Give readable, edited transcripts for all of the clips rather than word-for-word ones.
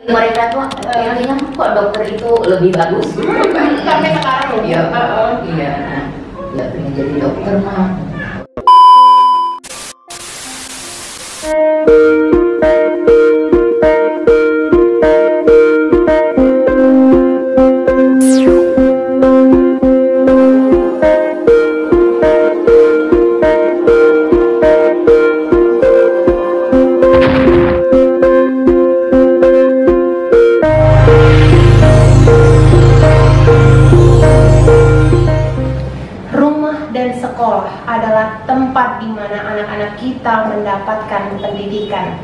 Mereka tuh intinya kok dokter itu lebih bagus sampai sekarang loh. Iya, iya. Ya pengen jadi dokter mah. Sekolah adalah tempat di mana anak-anak kita mendapatkan pendidikan.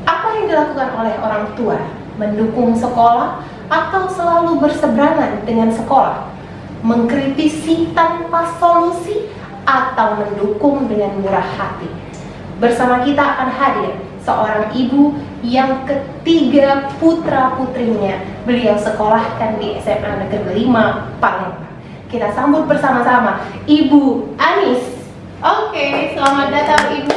Apa yang dilakukan oleh orang tua? Mendukung sekolah atau selalu berseberangan dengan sekolah? Mengkritisi tanpa solusi atau mendukung dengan murah hati? Bersama kita akan hadir seorang ibu yang ketiga putra-putrinya beliau sekolahkan di SMA Negeri 5 Palembang. Kita sambut bersama-sama Ibu Anis. Oke, selamat datang Ibu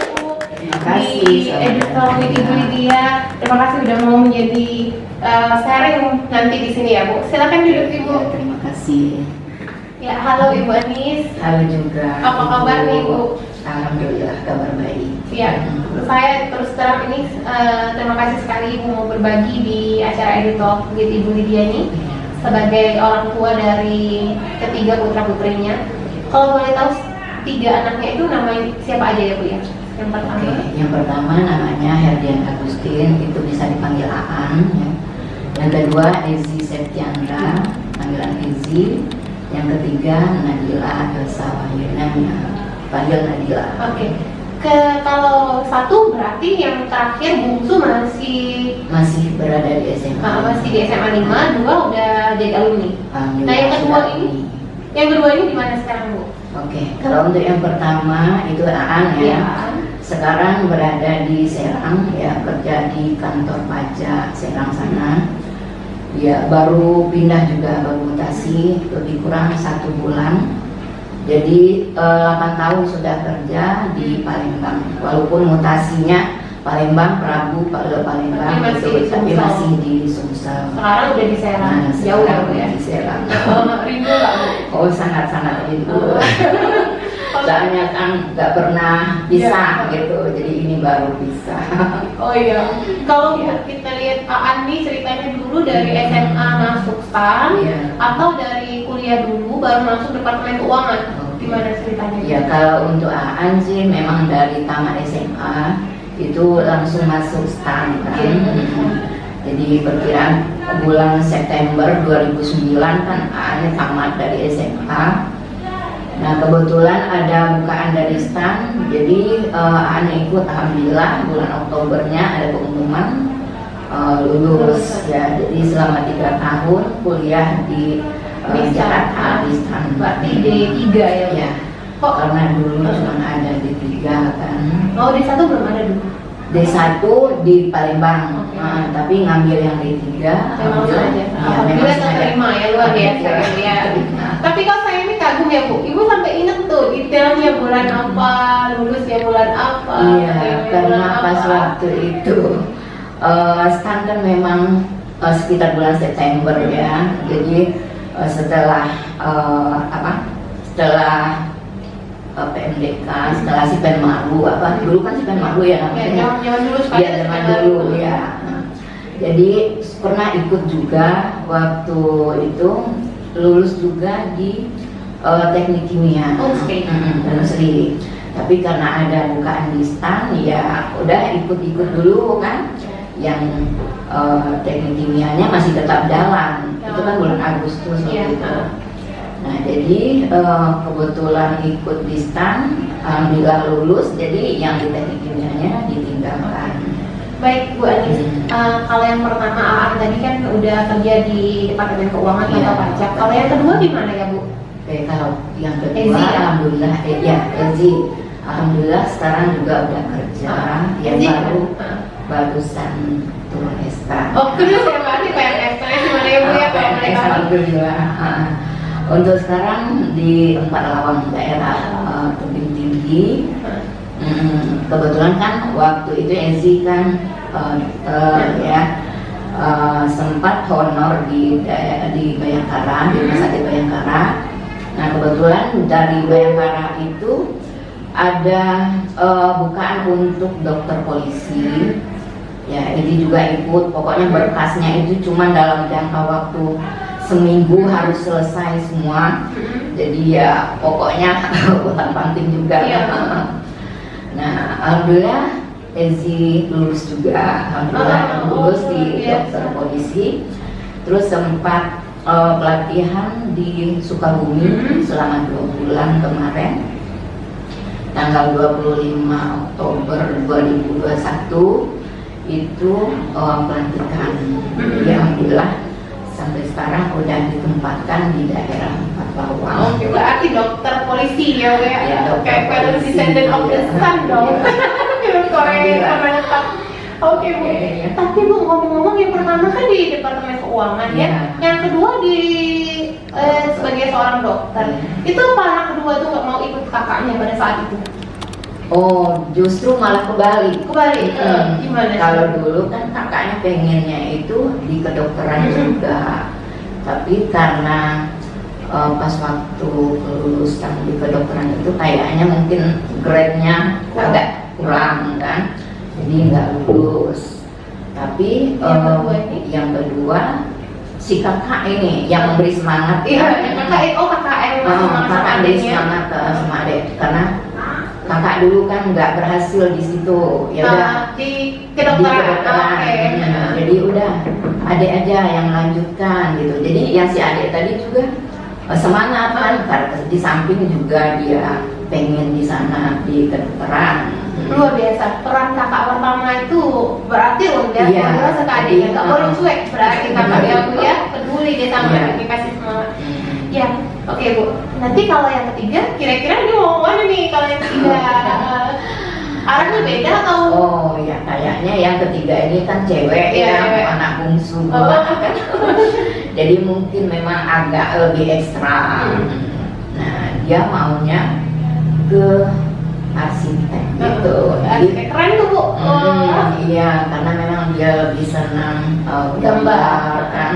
di Editor with Ibu Lydia. Terima kasih sudah mau menjadi sharing nanti di sini ya Bu. Silakan duduk Ibu. Terima kasih. Ya, halo Ibu Anis. Halo juga. Apa kabar nih Bu? Alhamdulillah kabar baik. Ya, saya terus terang ini terima kasih sekali Ibu mau berbagi di acara Editor with Ibu Lydia ini. Sebagai orang tua dari ketiga putra-putrinya, kalau boleh tahu tiga anaknya itu namanya siapa aja ya Bu ya? Yang pertama? Yang pertama namanya Herdian Agustin, itu bisa dipanggil Aan ya. Yang kedua Ezi Septiandra, panggilan Ezi. Yang ketiga Nadila Elsa Wahyuna, panggil Nadila. Oke. Kalau satu berarti yang terakhir bungsu masih berada di SMA. Masih di SMA 5, dua udah jadi alumni. Nah yang kedua ini di mana sekarang Bu? Oke, kalau untuk yang pertama itu Aan ya. Sekarang berada di Serang ya, kerja di kantor pajak Serang sana. Ya baru pindah juga, baru mutasi lebih kurang 1 bulan. Jadi 8 tahun sudah kerja di Palembang, walaupun mutasinya Palembang, Prabu, Palembang, tapi masih di Sumsel. Sekarang udah di Serang, jauh ya Bu ya? Di Serang. Rindu nggak Bu? Oh sangat-sangat rindu. Soalnya kan nggak pernah bisa gitu, jadi ini baru bisa. Oh iya, kalau kita lihat Aan nih ceritanya dulu dari SMA masuk STAN atau dari kuliah dulu baru masuk Departemen Keuangan. Gimana ceritanya? Ya kalau untuk Aan sih memang dari tamat SMA itu langsung masuk STAN kan. Jadi perkiraan bulan September 2009 kan Aan tamat dari SMA. Nah kebetulan ada bukaan dari STAN, jadi Aan ikut, alhamdulillah bulan Oktobernya ada pengumuman lulus ya. Jadi selama 3 tahun kuliah di Jakarta di STAN. Berarti D3 ya? Kok karena dulu cuma ada D3 kan. Oh D1 belum ada dulu? D1 di Palembang, tapi ngambil yang D3. Memang saja. Alhamdulillah terima ya, luar biasa ya. Tapi kalau saya ini kagum ya Bu, Ibu sampai ingat tuh detailnya bulan apa, lulusnya bulan apa. Iya, karena pas waktu itu STAN kan memang sekitar bulan September ya. Jadi setelah setelah PMDK, setelah Sipen Maru dulu kan Sipen Maru ya namanya. Zaman dulu ya. Jadi pernah ikut juga waktu itu, lulus juga di teknik kimia Unsri. Tapi karena ada bukaan di STAN ya udah ikut-ikut dulu kan. Yang teknik kimianya masih tetap jalan. Itu kan bulan Agustus waktu itu. Nah jadi kebetulan ikut di STAN, alhamdulillah lulus. Jadi yang di teknik kimianya ditinggalkan. Baik Bu Anis, kalau yang pertama Aan tadi kan udah kerja di Departemen Keuangan atau Pajak. Kalau yang kedua di mana ya Bu? Oke, kalau yang kedua alhamdulillah Ezi. Alhamdulillah sekarang juga udah kerja. Yang barusan turun SK. Oh terus ya berarti PNS di mana ya Bu ya? Alhamdulillah. Untuk sekarang di 4 Lawang daerah Tebing Tinggi. Kebetulan kan waktu itu Ezi kan sempat honor di Bayangkara, di Rumah Sakit Bayangkara. Nah kebetulan dari Bayangkara itu ada bukaan untuk dokter polisi. Ya ini juga ikut, pokoknya berkasnya itu cuma dalam jangka waktu seminggu harus selesai semua. Jadi ya pokoknya bukan penting juga. Nah alhamdulillah Ezi lulus juga, alhamdulillah lulus di dokter polisi. Terus sempat pelatihan di Sukabumi selama 2 bulan kemarin, tanggal 25 Oktober 2021 itu pelantikan. Ya alhamdulillah sampai sekarang udah ditempatkan di daerah Empat Lawang. Oke, berarti dokter polisi ya, ya kayak film Descendant of the Sun dong. Film Korea sama lengkap. Oke Bu. Tapi Bu, ngomong-ngomong, yang pertama kan di Departemen Keuangan ya, yang kedua di sebagai seorang dokter. Itu apa anak kedua tuh nggak mau ikut kakaknya pada saat itu? Oh, justru malah kebalik. Gimana? Kalau dulu kan kakaknya pengennya itu di kedokteran juga, tapi karena pas waktu kelulusan di kedokteran itu kayaknya mungkin grade-nya agak kurang kan, jadi nggak lulus. Tapi yang kedua si kakak ini yang memberi semangat. Kakak memberi semangat sama adik, karena kakak dulu kan nggak berhasil di situ, ya udah di kedokteran. Jadi udah adik aja yang lanjutkan gitu. Jadi yang si adik tadi juga semangat kan, karena di samping juga dia pengen di sana di kedokteran. Luar biasa, peran kakak pertama itu berarti luar biasa sekali. Nggak boleh cuek, berarti kakak ya Bu ya, peduli dia sama dikasih semangat. Ya, oke Bu. Nanti kalau yang ketiga, kira-kira dia mau mana nih kalau yang ketiga? Arahnya beda atau? Oh ya, kayaknya yang ketiga ini kan cewek anak bungsu kan. Jadi mungkin memang agak lebih ekstra. Nah dia maunya ke arsitek gitu. Arsitek keren tuh Bu. Iya, karena memang dia lebih senang gambar kan.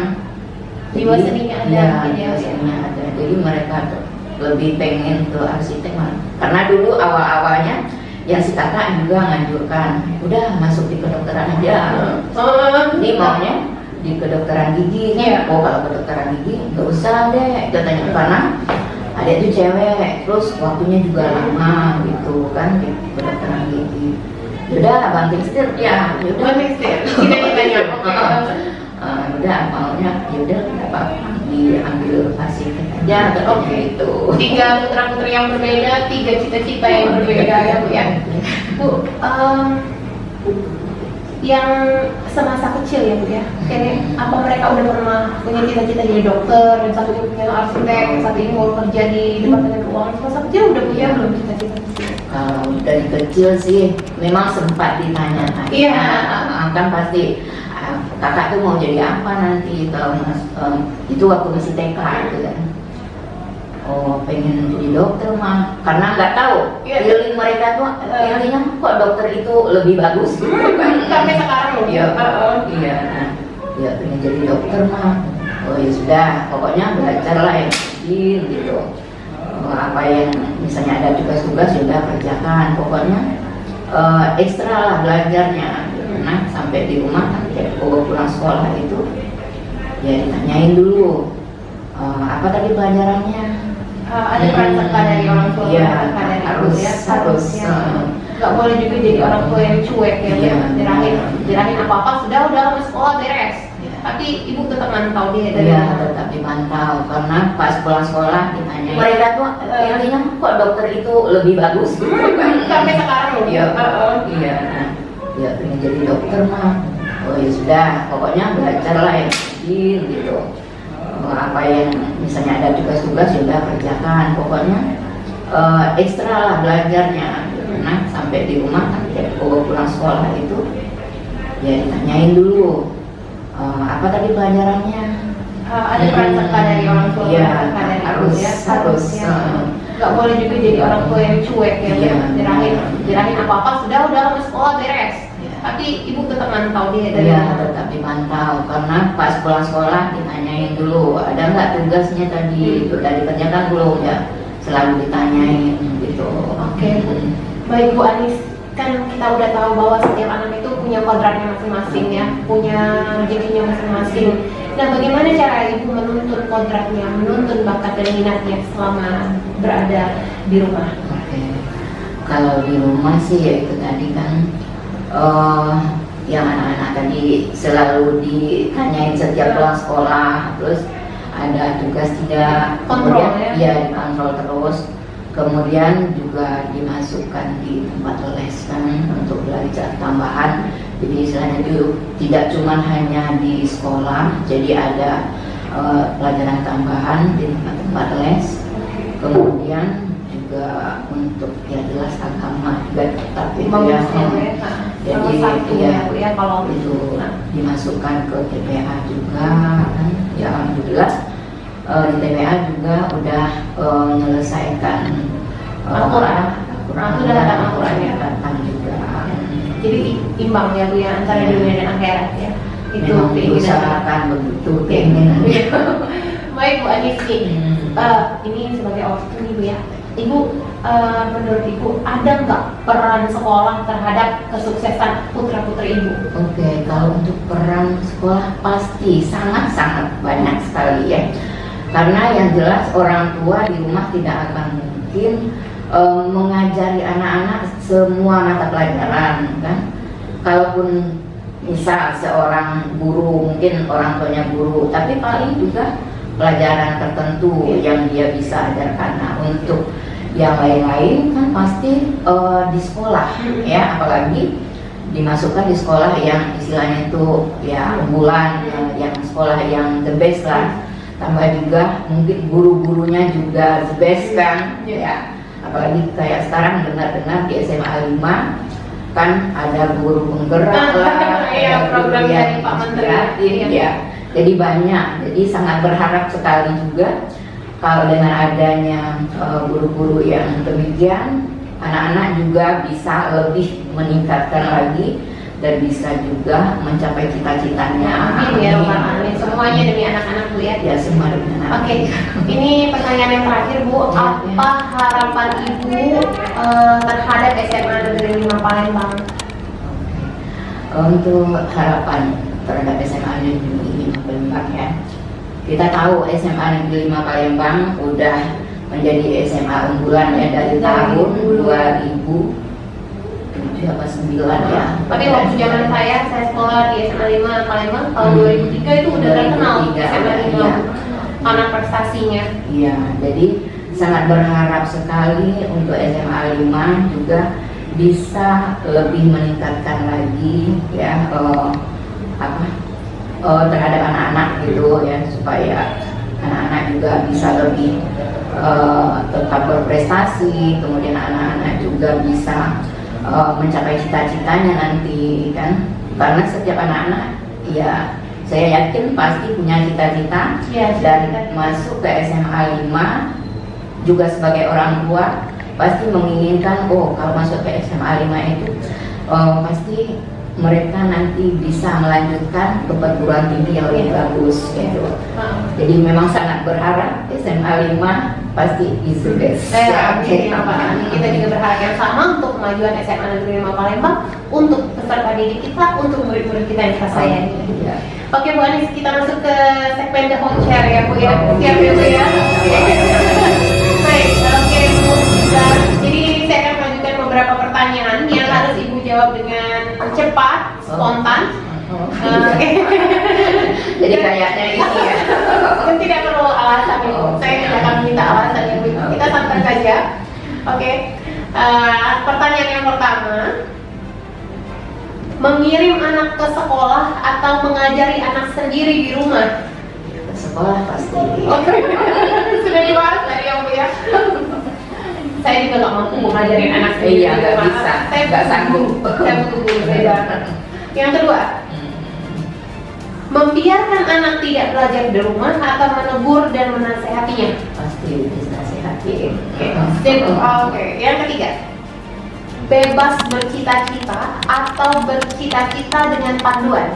Jiwa seninya ada. Jiwa seninya ada. Jadi mereka tuh lebih pengen ke arsitek, karena dulu awal-awalnya yang si kakak juga nganjurkan udah masuk di kedokteran aja. Ini maunya di kedokteran gigi. Oh kalau kedokteran gigi nggak usah deh katanya, karena ada itu cewek, terus waktunya juga lama gitu kan di kedokteran gigi. Yaudah banting setir ya, yaudah udah maunya yaudah nggak apa-apa diambil arsitek aja gitu. 3 putra-putri yang berbeda, 3 cita-cita yang berbeda ya Bu ya. Bu, yang semasa kecil ya Bu ya, apa mereka udah pernah punya cita-cita jadi dokter, yang satu punya arsitek, yang satu ini mau kerja di Departemen Keuangan? Semasa kecil udah punya belum cita-cita? Kalau dari kecil sih memang sempat ditanya-tanya. Kan pasti kakak tuh mau jadi apa nanti kalau itu waktu masih TK gitu kan. Oh pengen jadi dokter mah, karena nggak tahu feeling mereka tuh feelingnya kok dokter itu lebih bagus gitu kan. Sampai sekarang loh. Iya, ya pengen jadi dokter mah. Oh ya sudah, pokoknya belajar lah yang rajin gitu. Apa yang misalnya ada tugas-tugas sudah kerjakan, pokoknya ekstra lah belajarnya. Nah sampai di rumah kan pulang sekolah itu ya ditanyain dulu apa tadi pelajarannya. Ada peran serta dari orang tua. Harus nggak boleh juga jadi orang tua yang cuek ya. Dirahin apa-apa udah ke sekolah beres. Tapi ibu tetap mantau dia dari tetap dipantau, karena pas pulang sekolah ditanya mereka tuh intinya kok dokter itu lebih bagus sampai sekarang loh. Ya pengen jadi dokter mah. Oh ya sudah, pokoknya belajar lah yang rajin gitu. Apa yang misalnya ada tugas-tugas sudah kerjakan, pokoknya ekstra lah belajarnya. Nah sampai di rumah kan pulang sekolah itu ya ditanyain dulu apa tadi pelajarannya. Ada peran serta dari orang tua. Harus nggak boleh juga jadi orang tua yang cuek ya. Dirahin apa-apa udah ke sekolah beres. Tapi ibu tetap mantau dia dari Iya, tetap dipantau karena pas pulang sekolah ditanyain dulu ada nggak tugasnya tadi, udah dikerjakan belum ya, selalu ditanyain gitu. Oke, Bu. Baik Bu Anis, kan kita udah tahu bahwa setiap anak itu punya kodratnya masing-masing ya, punya rezekinya masing-masing. Nah, bagaimana cara ibu menuntun kodratnya, menuntun bakat dan minatnya selama berada di rumah? Oke. Kalau di rumah sih ya itu tadi kan yang anak-anak tadi selalu ditanyain setiap pulang sekolah, terus ada tugas tidak, Kontrol kemudian ya dikontrol terus, kemudian juga dimasukkan di tempat les kan untuk belajar tambahan. Jadi istilahnya itu tidak cuma hanya di sekolah, jadi ada pelajaran tambahan di tempat-tempat les, kemudian juga untuk ya jelas agama juga tetap itu ya. Jadi ya kalau itu dimasukkan ke TPA juga kan, ya alhamdulillah di TPA juga udah menyelesaikan Al-Quran datang juga. Jadi imbang ya Bu ya antara dunia dan akhirat ya. Itu diusahakan begitu keinginan. Baik Bu Anis, ini sebagai ortu nih Bu ya. Ibu, menurut Ibu ada nggak peran sekolah terhadap kesuksesan putra-putri Ibu? Oke, kalau untuk peran sekolah pasti sangat-sangat banyak sekali ya. Karena yang jelas orang tua di rumah tidak akan mungkin mengajari anak-anak semua mata pelajaran kan. Kalaupun misal seorang guru, mungkin orang tuanya guru, tapi paling juga pelajaran tertentu yang dia bisa ajarkan. Nah, untuk yang lain-lain kan pasti di sekolah ya, apalagi dimasukkan di sekolah yang istilahnya itu ya unggulan, yang sekolah yang the best lah. Tambah juga mungkin guru-gurunya juga the best kan ya, apalagi kayak sekarang dengar-dengar di SMA 5 kan ada guru penggerak lah, ada program dari Pak Menteri ya. Jadi banyak, jadi sangat berharap sekali juga kalau dengan adanya guru-guru yang demikian, anak-anak juga bisa lebih meningkatkan lagi dan bisa juga mencapai cita-citanya. Amin ya Pak Amin. Semuanya demi anak-anak Bu ya. Ya, semua demi anak. Oke, ini pertanyaan yang terakhir Bu. Apa harapan Ibu terhadap SMA Negeri 5 Palembang? Untuk harapan terhadap SMA Negeri 5 Palembang ya, kita tahu SMA Negeri 5 Palembang udah menjadi SMA unggulan ya dari tahun 2007 apa 9 ya. Tapi waktu zaman saya sekolah di SMA 5 Palembang tahun 2003 itu udah terkenal SMA 5 karena prestasinya. Iya, jadi sangat berharap sekali untuk SMA 5 juga bisa lebih meningkatkan lagi ya terhadap anak-anak gitu ya, supaya anak-anak juga bisa lebih tetap berprestasi, kemudian anak-anak juga bisa mencapai cita-citanya nanti kan, karena setiap anak-anak ya saya yakin pasti punya cita-cita ya, dan masuk ke SMA 5 juga sebagai orang tua pasti menginginkan kalau masuk ke SMA 5 itu pasti mereka nanti bisa melanjutkan ke perguruan tinggi yang lebih bagus gitu. Jadi memang sangat berharap SMA 5 pasti is the best. Kita juga berharap yang sama untuk kemajuan SMA Negeri 5 Palembang, untuk peserta didik kita, untuk murid-murid kita yang kita sayangi. Oke Bu Anis, kita masuk ke segmen The Home Share ya Bu ya. Siap ya Bu ya. Baik, oke Bu. Jadi saya akan mengajukan beberapa pertanyaan yang harus Ibu jawab dengan cepat, spontan. Jadi kayaknya ini ya. Tidak perlu alasan Ibu. Saya tidak akan minta alasan Ibu. Kita santai saja. Oke. Pertanyaan yang pertama. Mengirim anak ke sekolah atau mengajari anak sendiri di rumah? Ke sekolah pasti. Oke. Sudah dibahas tadi ya Bu ya. Saya juga nggak mampu mengajarin anak sendiri. Iya, nggak bisa. Saya nggak sanggup. Saya butuh guru beda. Yang kedua, membiarkan anak tidak belajar di rumah atau menegur dan menasehatinya? Pasti dinasehati. Oke. Yang ketiga, bebas bercita-cita atau bercita-cita dengan panduan?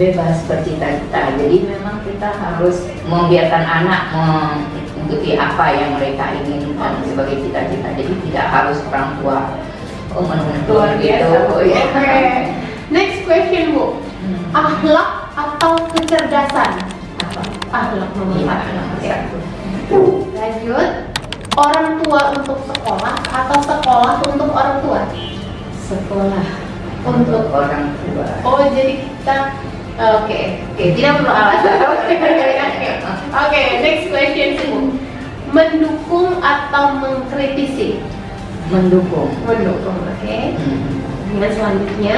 Bebas bercita-cita. Jadi memang kita harus membiarkan anak mengikuti apa yang mereka inginkan sebagai cita-cita. Jadi tidak harus orang tua menuntut gitu. Oke. Next question, Bu. Akhlak atau kecerdasan? Akhlak nomor satu. Lanjut. Orang tua untuk sekolah atau sekolah untuk orang tua? Sekolah untuk orang tua. Oh, jadi kita oke, tidak perlu alasan. Oke, next question sih. Mendukung atau mengkritisi? Mendukung. Oke. Dengan selanjutnya,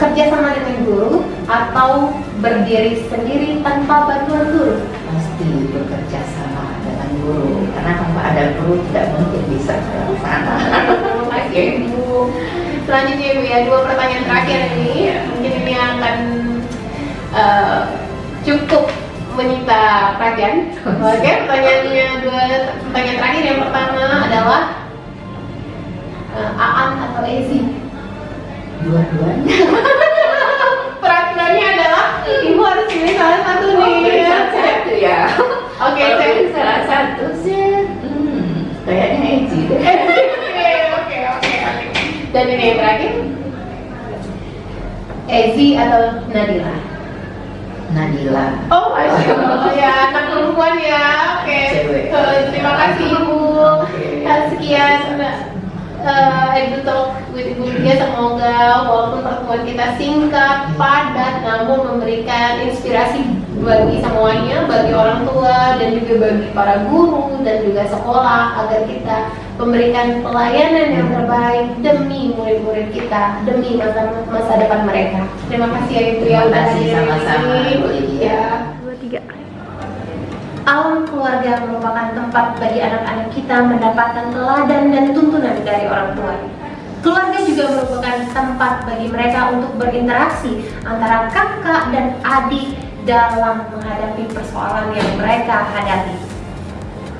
kerjasama dengan guru atau berdiri sendiri tanpa bantuan guru? Pasti bekerja sama dengan guru, karena tanpa ada guru tidak mungkin bisa terlaksana. Oke, Bu. Selanjutnya, Bu, ya, 2 pertanyaan terakhir ini. Mungkin ini akan cukup menyita perhatian. Oke, pertanyaannya 2 pertanyaan terakhir. Yang pertama adalah Aan atau Ezi? Dua-duanya. Peraturannya adalah Ibu harus pilih salah satu nih. Salah satu ya. Oke, Kalau saya pilih salah satu sih, kayaknya Ezi deh. Oke. Dan ini yang terakhir, Ezi atau Nadila? Nadila. Oh, Masya Allah, ya, anak perempuan ya. Oke. Cewek. Terima kasih, Ibu. Sekian Edu Talk with Ibu Lydia. Semoga walaupun pertemuan kita singkat, padat, namun memberikan inspirasi bagi semuanya, bagi orang tua dan juga bagi para guru dan juga sekolah, agar kita memberikan pelayanan yang terbaik demi murid-murid kita, demi masa depan mereka. Terima kasih ya Ibu ya. Terima kasih sama-sama, Bu Lydia. Ya. 2, 3. Alam keluarga merupakan tempat bagi anak-anak kita mendapatkan teladan dan tuntunan dari orang tua. Keluarga juga merupakan tempat bagi mereka untuk berinteraksi antara kakak dan adik dalam menghadapi persoalan yang mereka hadapi.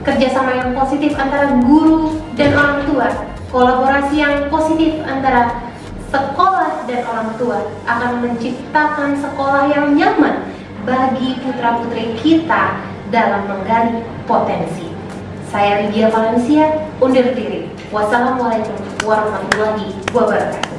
Kerjasama yang positif antara guru dan orang tua, kolaborasi yang positif antara sekolah dan orang tua akan menciptakan sekolah yang nyaman bagi putra-putri kita dalam menggali potensi. Saya Lydia Valencia undur diri. Wassalamualaikum warahmatullahi wabarakatuh.